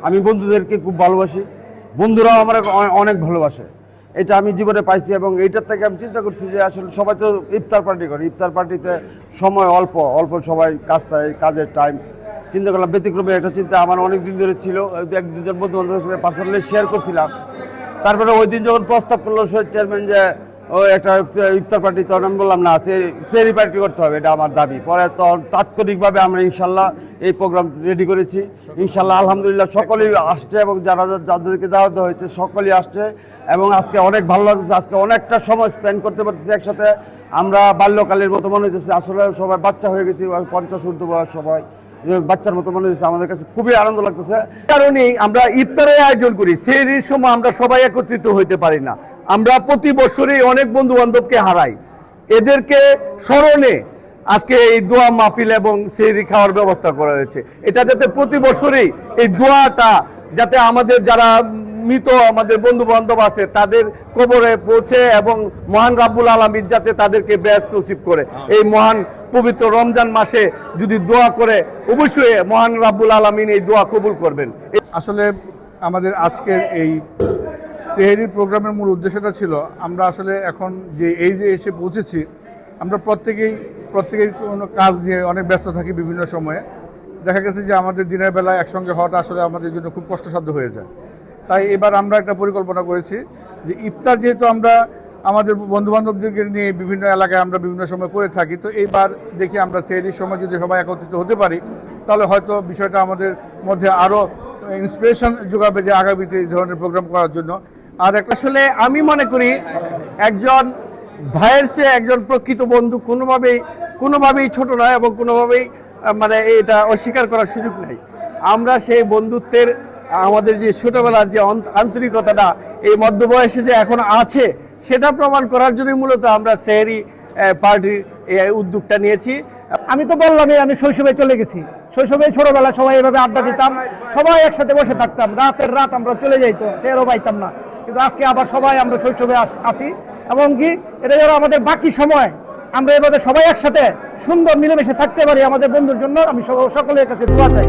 আমি বন্ধুদেরকে খুব ভালোবাসি, বন্ধুরাও আমার অনেক ভালোবাসে। এটা আমি জীবনে পাইছি এবং এইটার থেকে আমি চিন্তা করছি যে আসলে সবাই তো ইফতার পার্টি করে, ইফতার পার্টিতে সময় অল্প অল্প, সবাই কাজের টাইম। চিন্তা করলাম ব্যতিক্রমে একটা চিন্তা আমার অনেক দিন ধরে ছিল, এক দুজন বন্ধু বান্ধবের সঙ্গে পার্সোনালি শেয়ার করছিলাম। তারপরে ওই দিন যখন প্রস্তাব করলো চেয়ারম্যান যে ওই একটা ইফতার পার্টি, তখন আমি বললাম না, চেরি পার্টি করতে হবে, এটা আমার দাবি। পরে তখন তাৎক্ষণিকভাবে আমরা ইনশাল্লাহ এই প্রোগ্রাম রেডি করেছি। ইনশাল্লাহ আলহামদুলিল্লাহ সকলেই আসছে এবং যাদেরকে দাওয়াত হয়েছে সকলেই আসছে এবং আজকে অনেক ভালো লাগছে। আজকে অনেকটা সময় স্পেন্ড করতে পারতেছি একসাথে। আমরা বাল্যকালের মতো মনে হচ্ছে, আসলে সবাই বাচ্চা হয়ে গেছি, 50 ঊর্ধ্ব বয়স, সবাই বাচ্চার মতো মনে হচ্ছে। আমাদের কাছে খুবই আনন্দ লাগতেছে। কারণেই আমরা ইফতারের আয়োজন করি। সেহরির সময় আমরা সবাই একত্রিত হইতে পারি না। আমরা প্রতি বছরই অনেক বন্ধু বান্ধবকে হারাই। এদেরকে স্মরণে আজকে এই দোয়া মাহফিল এবং সেহরি খাওয়ার ব্যবস্থা করা হয়েছে। এটা যাতে প্রতি বছরই এই দোয়াটা যাতে আমাদের যারা মৃত আমাদের বন্ধু বান্ধব আছে তাদের কবরে পৌঁছে এবং মহান রাব্বুল আলামিন যাতে তাদেরকে বেহেশত নসিব করে। এই মহান পবিত্র রমজান মাসে যদি দোয়া করে, অবশ্যই মহান রাব্বুল আলামিন এই দোয়া কবুল করবেন। আসলে আমাদের আজকের এই সেহরির প্রোগ্রামের মূল উদ্দেশ্যটা ছিল, আমরা আসলে এখন যে এসে পৌঁছেছি, আমরা প্রত্যেকেই কোনো কাজ নিয়ে অনেক ব্যস্ত থাকি। বিভিন্ন সময়ে দেখা গেছে যে আমাদের দিনের বেলা একসঙ্গে হওয়াটা আসলে আমাদের জন্য খুব কষ্টসাধ্য হয়ে যায়। তাই এবার আমরা একটা পরিকল্পনা করেছি যে ইফতার যেহেতু আমরা আমাদের বন্ধুবান্ধবদেরকে নিয়ে বিভিন্ন এলাকায় আমরা বিভিন্ন সময় করে থাকি, তো এইবার দেখি আমরা সেহরির সময় যদি সবাই একত্রিত হতে পারি তাহলে হয়তো বিষয়টা আমাদের মধ্যে আরও ইন্সপিরেশন যোগাবে যে আগামীতে এই ধরনের প্রোগ্রাম করার জন্য। আর একটা আসলে আমি মনে করি একজন ভাইয়ের চেয়ে একজন প্রকৃত বন্ধু কোনোভাবেই ছোট নয় এবং কোনোভাবেই মানে এটা অস্বীকার করার সুযোগ নেই। আমরা সেই বন্ধুত্বের আমাদের যে ছোটবেলার যে আন্তরিকতাটা এই মধ্যবয়সে যে এখন আছে সেটা প্রমাণ করার জন্যই মূলত আমরা সেহরি পার্টির এই উদ্যোগটা নিয়েছি। আমি তো বললামই, আমি শৈশবে চলে গেছি। শৈশবে ছোটবেলা সবাই এভাবে আড্ডা দিতাম, সবাই একসাথে বসে থাকতাম, রাতের রাত আমরা চলে যাইতো, টেরও পাইতাম না। কিন্তু আজকে আবার সবাই আমরা শৈশবে আসি এবং কি এটা যেন আমাদের বাকি সময় আমরা এভাবে সবাই একসাথে সুন্দর মিলেমিশে থাকতে পারি আমাদের বন্ধুর জন্য। আমি সকলের কাছে দোয়া চাই।